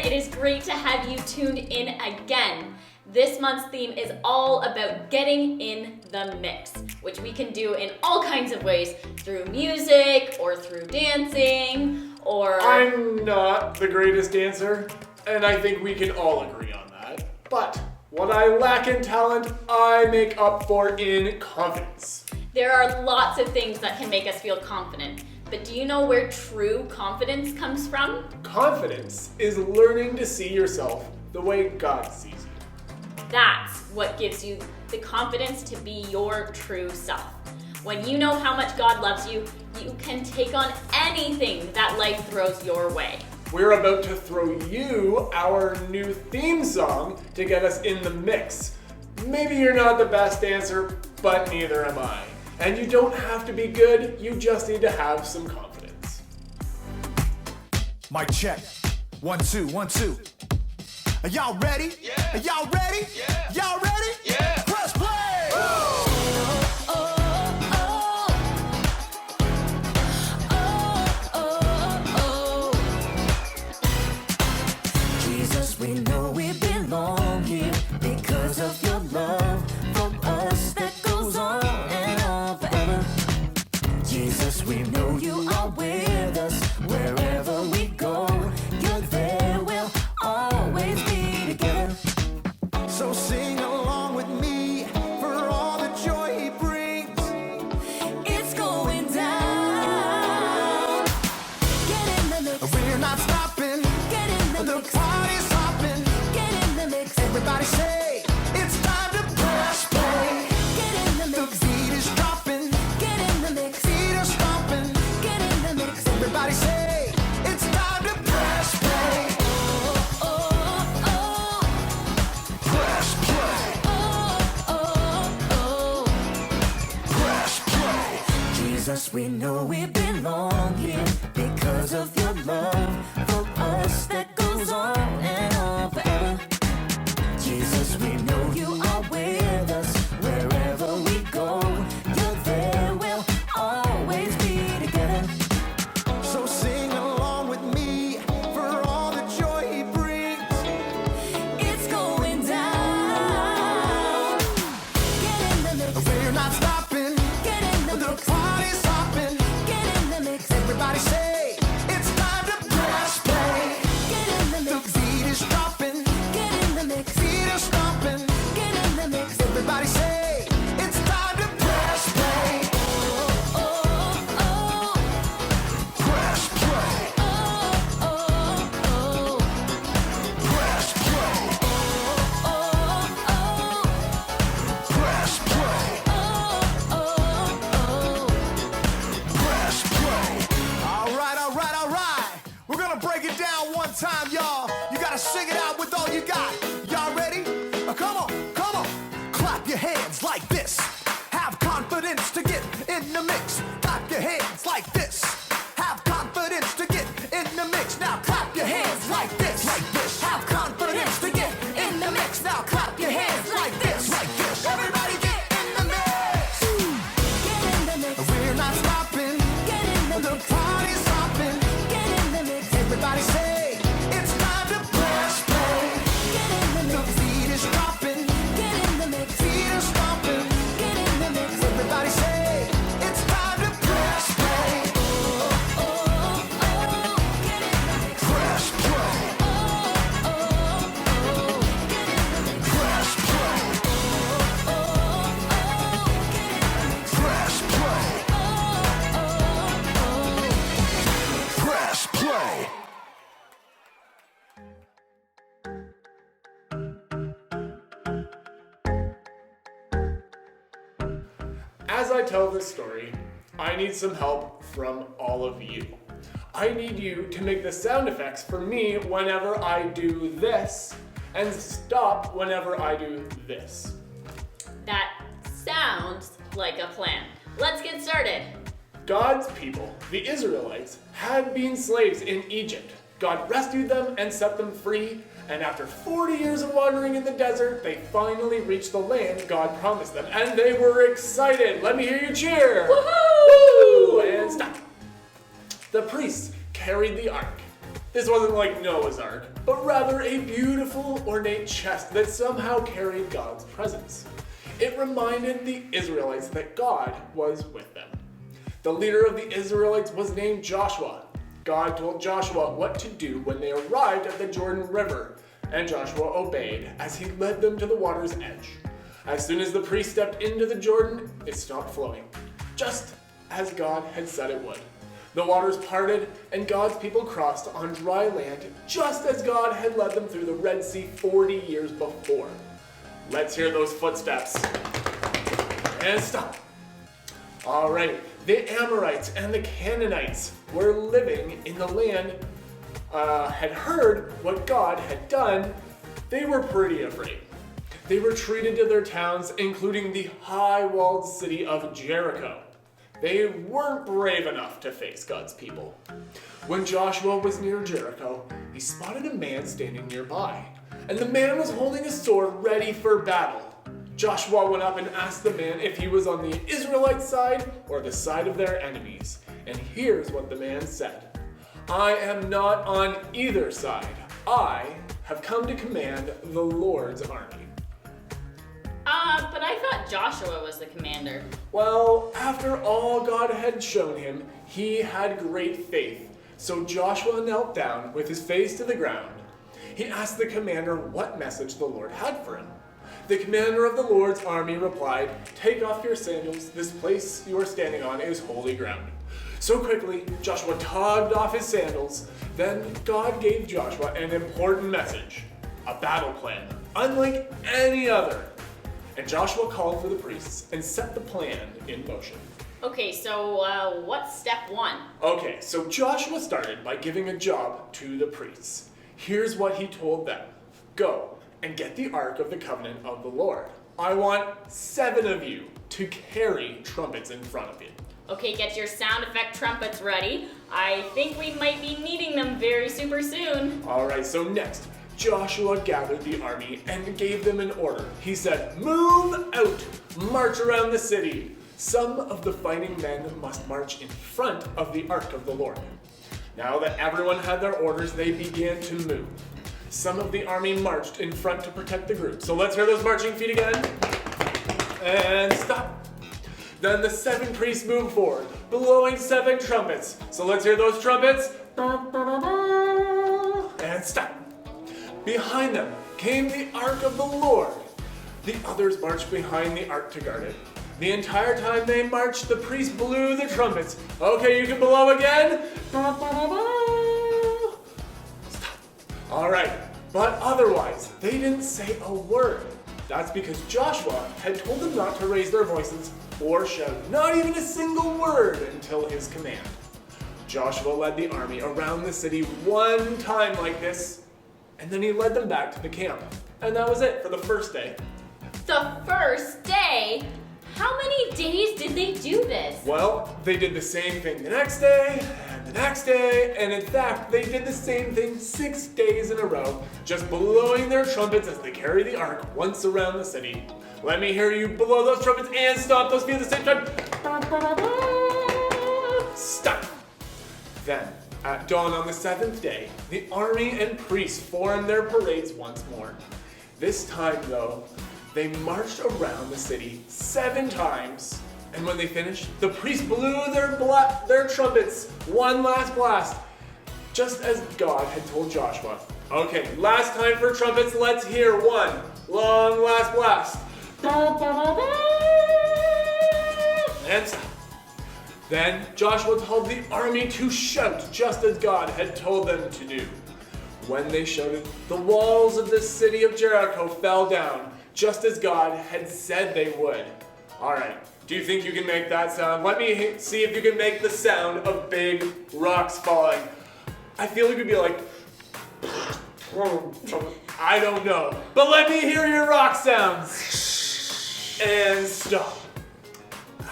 It is great to have you tuned in again. This month's theme is all about getting in the mix, which we can do in all kinds of ways, through music or through dancing or... I'm not the greatest dancer, and I think we can all agree on that. But what I lack in talent, I make up for in confidence. There are lots of things that can make us feel confident, but do you know where true confidence comes from? Confidence is learning to see yourself the way God sees you. That's what gives you the confidence to be your true self. When you know how much God loves you, you can take on anything that life throws your way. We're about to throw you our new theme song to get us in the mix. Maybe you're not the best dancer, but neither am I. And you don't have to be good, you just need to have some confidence. Mic check. 1, 2, 1, 2. Are y'all ready? Yeah. Are y'all ready? Yeah. Y'all ready? Yeah. Press play! Jesus, we know we belong here because of your love for us that goes on and on forever. Jesus, we know you are with us wherever we go. You're there, we'll always be together. So sing along with me for all the joy he brings. It's going down. Get in the mix. We're not stopping. Get in the The mix. party's hopping. Get in the mix. Everybody say, it's time to press play. Get in the The mix. beat is dropping. Get in the mix. Feet are stomping. Get in the mix. Everybody say, it's time to press play. Oh, oh, oh. Press play. Press play. Jesus, we know we belong here because of your love for us that goes on and on forever. Jesus, we know you are with us wherever we go. You're there, we'll always be together. So sing along with me for all the joy he brings. It's going down. Get in the mix. We're not stopping. Get in the The mix. party's hopping. Get in the mix. Everybody say, it's time to press play. Get in the The mix. beat is dropping. Get in the mix. Feet are stomping. Get in the mix. Everybody say, it's time to press play. Oh, oh. Press play. Press play. Press play. Press play. All right, all right, all right. We're gonna break it down one time, y'all. You gotta sing it out with all you got. Y'all ready? Come on, come on. Clap your hands like this. Have confidence to get in the mix. Clap your hands like this. Have confidence to get in the mix. Now clap your hands like this. Like this. Have confidence to get in the mix. Now clap your hands like this. Like this. Everybody get in the mix. Get in the mix. We're not stopping. Get in the The mix. party's hopping. Get in the mix. Everybody say, it's time to press play. Get in the The mix. beat is dropping. Get in the mix. Feet are stomping. Get in the mix. Everybody say, it's time to press play. Get in the mix. Press play. Press play. Press play. Press play. As I tell this story, I need some help from all of you. I need you to make the sound effects for me whenever I do this, and stop whenever I do this. That sounds like a plan. Let's get started. God's people, the Israelites, had been slaves in Egypt. God rescued them and set them free, and after 40 years of wandering in the desert, they finally reached the land God promised them, and they were excited. Let me hear you cheer. Woohoo! Woo! And stop. The priests carried the ark. This wasn't like Noah's Ark, but rather a beautiful, ornate chest that somehow carried God's presence. It reminded the Israelites that God was with them. The leader of the Israelites was named Joshua. God told Joshua what to do when they arrived at the Jordan River, and Joshua obeyed as he led them to the water's edge. As soon as the priest stepped into the Jordan, it stopped flowing, just as God had said it would. The waters parted, and God's people crossed on dry land, just as God had led them through the Red Sea 40 years before. Let's hear those footsteps. And stop. All right, the Amorites and the Canaanites were living in the land, had heard what God had done. They were pretty afraid. They retreated to their towns, including the high-walled city of Jericho. They weren't brave enough to face God's people. When Joshua was near Jericho, he spotted a man standing nearby, and the man was holding a sword ready for battle. Joshua went up and asked the man if he was on the Israelite side or the side of their enemies. And here's what the man said: "I am not on either side. I have come to command the Lord's army." But I thought Joshua was the commander. Well, after all God had shown him, he had great faith. So Joshua knelt down with his face to the ground. He asked the commander what message the Lord had for him. The commander of the Lord's army replied, "Take off your sandals. This place you are standing on is holy ground." So quickly, Joshua tugged off his sandals. Then God gave Joshua an important message, a battle plan, unlike any other. And Joshua called for the priests and set the plan in motion. Okay, so what's step one? Okay, so Joshua started by giving a job to the priests. Here's what he told them. Go and get the Ark of the Covenant of the Lord. I want 7 of you to carry trumpets in front of you. Okay, get your sound effect trumpets ready. I think we might be needing them very super soon. All right, so next, Joshua gathered the army and gave them an order. He said, "Move out, march around the city. Some of the fighting men must march in front of the Ark of the Lord." Now that everyone had their orders, they began to move. Some of the army marched in front to protect the group. So let's hear those marching feet again. And stop. Then the 7 priests moved forward, blowing 7 trumpets. So let's hear those trumpets. And stop. Behind them came the Ark of the Lord. The others marched behind the Ark to guard it. The entire time they marched, the priests blew the trumpets. Okay, you can blow again. Stop. All right, but otherwise, they didn't say a word. That's because Joshua had told them not to raise their voices or shout, not even a single word until his command. Joshua led the army around the city one time like this, and then he led them back to the camp. And that was it for the first day. The first day? How many days did they do this? Well, they did the same thing the next day, and the next day, and in fact, they did the same thing 6 days in a row, just blowing their trumpets as they carried the Ark once around the city. Let me hear you blow those trumpets and stomp those feet at the same time. Stop. Then, at dawn on the 7th day, the army and priests formed their parades once more. This time, though, they marched around the city 7 times, and when they finished, the priests blew their trumpets one last blast, just as God had told Joshua. Okay, last time for trumpets, let's hear one long last blast. And stop. Then Joshua told the army to shout, just as God had told them to do. When they shouted, the walls of the city of Jericho fell down, just as God had said they would. All right, do you think you can make that sound? Let me see if you can make the sound of big rocks falling. I feel it could be like, I don't know, but let me hear your rock sounds. And stop.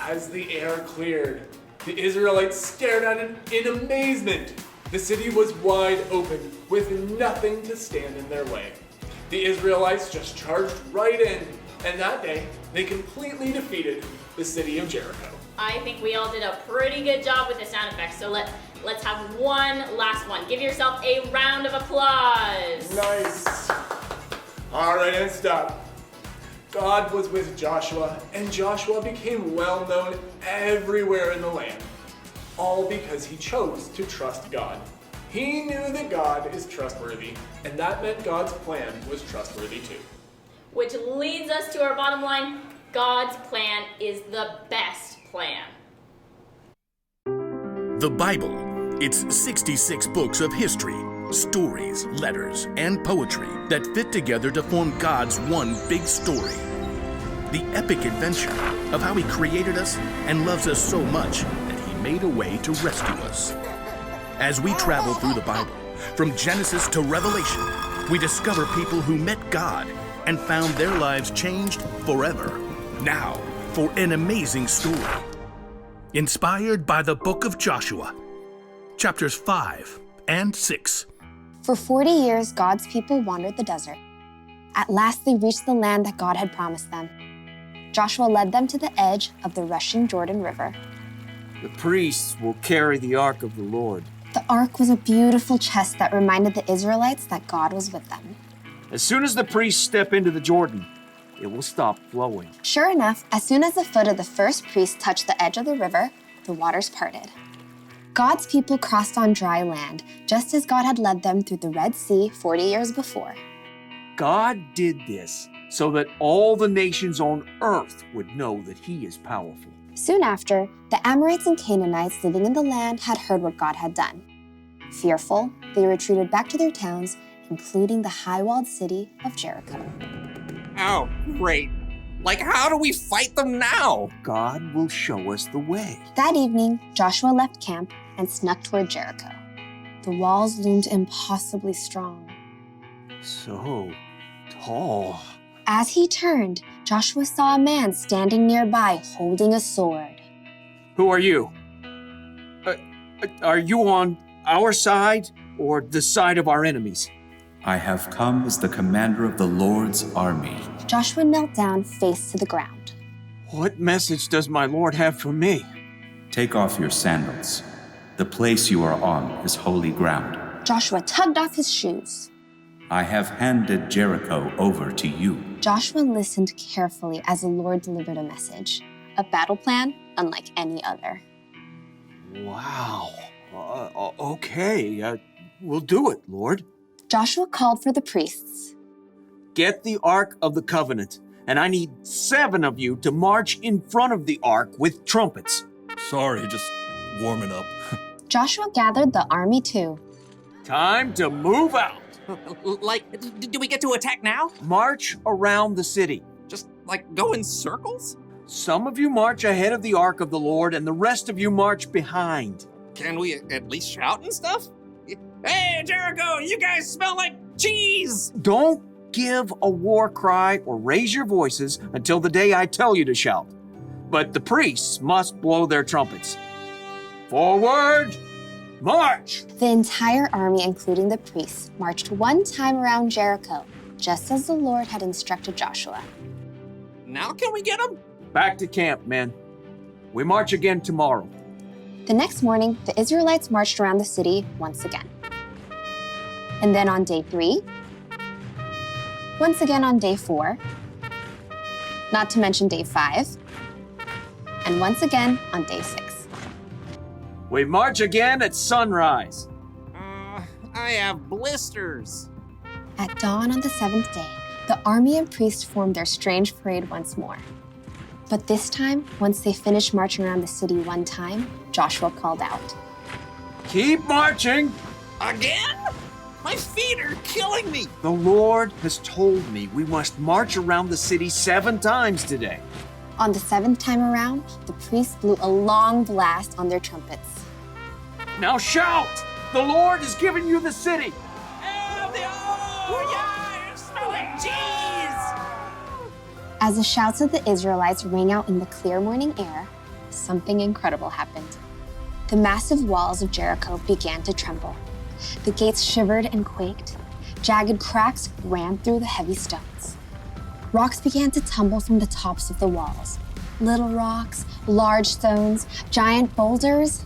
As the air cleared, the Israelites stared at it in amazement. The city was wide open, with nothing to stand in their way. The Israelites just charged right in, and that day, they completely defeated the city of Jericho. I think we all did a pretty good job with the sound effects. So let's have one last one. Give yourself a round of applause. Nice. All right, and stop. God was with Joshua, and Joshua became well known everywhere in the land, all because he chose to trust God. He knew that God is trustworthy, and that meant God's plan was trustworthy too. Which leads us to our bottom line. God's plan is the best plan. The Bible. It's 66 books of history, stories, letters, and poetry that fit together to form God's one big story. The epic adventure of how He created us and loves us so much that He made a way to rescue us. As we travel through the Bible, from Genesis to Revelation, we discover people who met God and found their lives changed forever. Now, for an amazing story. Inspired by the book of Joshua, chapters 5 and 6. For 40 years, God's people wandered the desert. At last, they reached the land that God had promised them. Joshua led them to the edge of the rushing Jordan River. The priests will carry the ark of the Lord. The ark was a beautiful chest that reminded the Israelites that God was with them. As soon as the priests step into the Jordan, it will stop flowing. Sure enough, as soon as the foot of the first priest touched the edge of the river, the waters parted. God's people crossed on dry land, just as God had led them through the Red Sea 40 years before. God did this so that all the nations on earth would know that He is powerful. Soon after, the Amorites and Canaanites living in the land had heard what God had done. Fearful, they retreated back to their towns, including the high-walled city of Jericho. Oh, great. Like, how do we fight them now? God will show us the way. That evening, Joshua left camp and snuck toward Jericho. The walls loomed impossibly strong. So tall. As he turned, Joshua saw a man standing nearby holding a sword. Who are you? Are you on our side or the side of our enemies? I have come as the commander of the Lord's army. Joshua knelt down, face to the ground. What message does my Lord have for me? Take off your sandals. The place you are on is holy ground. Joshua tugged off his shoes. I have handed Jericho over to you. Joshua listened carefully as the Lord delivered a message, a battle plan unlike any other. Wow. Okay, we'll do it, Lord. Joshua called for the priests. Get the Ark of the Covenant, and I need 7 of you to march in front of the Ark with trumpets. Sorry, just warming up. Joshua gathered the army too. Time to move out. Like, do we get to attack now? March around the city. Just, like, go in circles? Some of you march ahead of the Ark of the Lord, and the rest of you march behind. Can we at least shout and stuff? Hey, Jericho, you guys smell like cheese! Don't give a war cry or raise your voices until the day I tell you to shout. But the priests must blow their trumpets. Forward, march! The entire army, including the priests, marched one time around Jericho, just as the Lord had instructed Joshua. Now can we get them? Back to camp, men. We march again tomorrow. The next morning, the Israelites marched around the city once again. And then on day 3, once again on day 4, not to mention day 5, and once again on day 6. We march again at sunrise. I have blisters. At dawn on the 7th day, the army and priests formed their strange parade once more. But this time, once they finished marching around the city one time, Joshua called out, Keep marching! Again? My feet are killing me. The Lord has told me we must march around the city 7 times today. On the 7th time around, the priests blew a long blast on their trumpets. Now shout! The Lord has given you the city! Yeah, smell like cheese! As the shouts of the Israelites rang out in the clear morning air, something incredible happened. The massive walls of Jericho began to tremble. The gates shivered and quaked. Jagged cracks ran through the heavy stones. Rocks began to tumble from the tops of the walls. little rocks, large stones, giant boulders,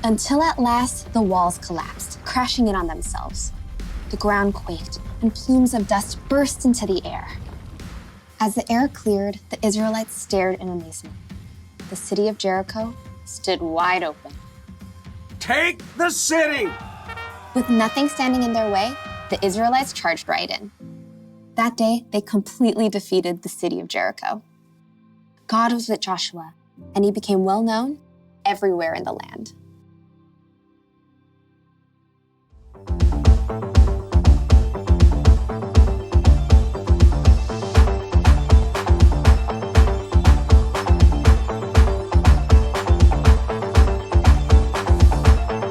until at last the walls collapsed, crashing in on themselves. The ground quaked, and plumes of dust burst into the air. As the air cleared, the Israelites stared in amazement. The city of Jericho stood wide open. Take the city! With nothing standing in their way, the Israelites charged right in. That day, they completely defeated the city of Jericho. God was with Joshua, and he became well known everywhere in the land.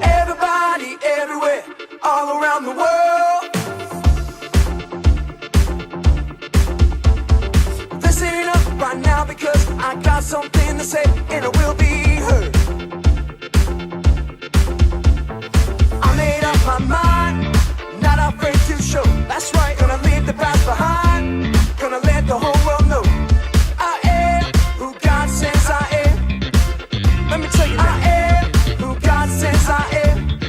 Everybody, everywhere, all around the world. Listen up right now because I got something to say and it will be heard. I made up my mind, not afraid to show. That's right, gonna leave the past behind. Gonna let the whole world know I am who God says I am. Let me tell you that. I am who God says I am.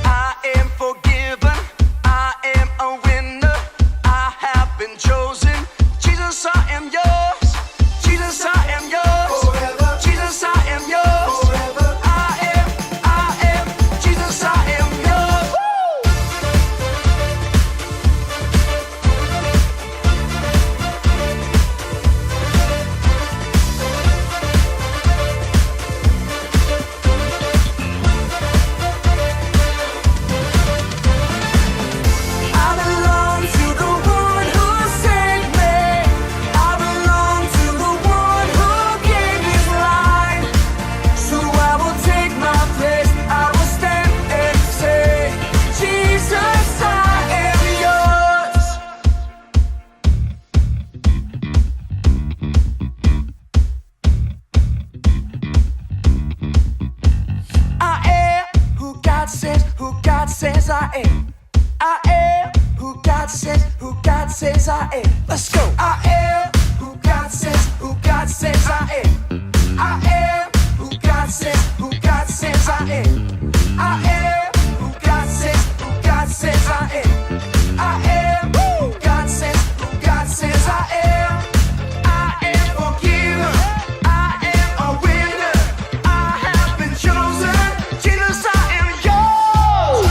I am forgiven. I am a winner. I have been chosen. Jesus, I am yours. Jesus, I am yours. Forever. Jesus, I am yours. Forever. I am. Jesus, I am yours. Woo! I belong to the one who saved me. I belong to the one who gave his life. So I will take my place. I will stand and say, Jesus, I am yours. I am who God says I am. I am who God says I am. Let's go. I am who God says I am. I am who God says I am. I am who God says I am. I am who God says I am. I am forgiven. I am a winner. I have been chosen. Jesus, I am yours.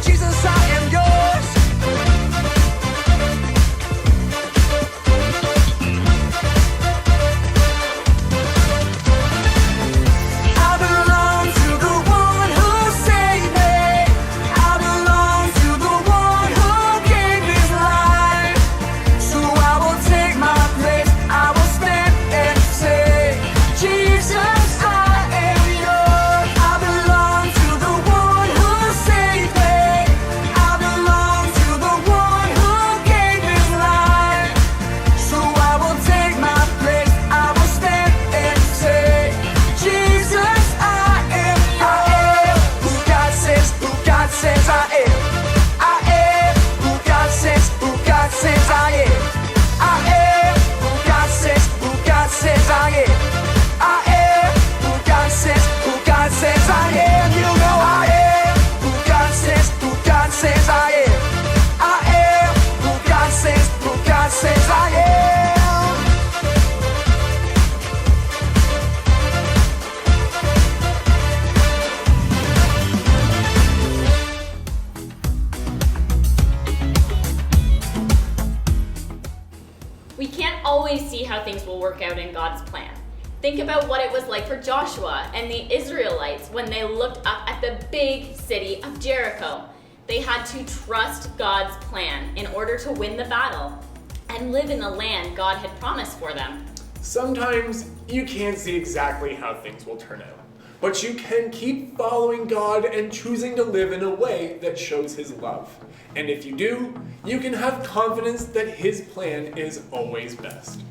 Jesus, I am yours. I belong to the one who saved me. I belong to the one who gave his life. So I will take my place. I will stand and say, Jesus, I am yours. I belong to the one who saved me. I belong to the one who gave his life. So I will take my place. I will stand and say, Jesus, I am who God says I am. I am who God says I am. I am who God says I am. I am who God says I am. You know I am who God says I am. I am who God says I am. We can't always see how things will work out in God's plan. Think about what it was like for Joshua and the Israelites when they looked up at the big city of Jericho. They had to trust God's plan in order to win the battle and live in the land God had promised for them. Sometimes you can't see exactly how things will turn out, but you can keep following God and choosing to live in a way that shows his love. And if you do, you can have confidence that his plan is always best.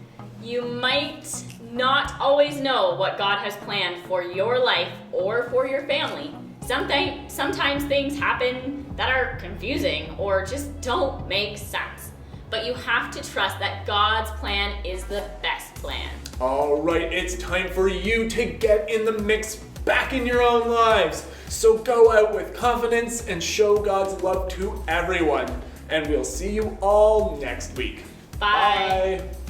You might not always know what God has planned for your life or for your family. Sometimes things happen that are confusing or just don't make sense. But you have to trust that God's plan is the best plan. All right, it's time for you to get in the mix back in your own lives. So go out with confidence and show God's love to everyone. And we'll see you all next week. Bye. Bye.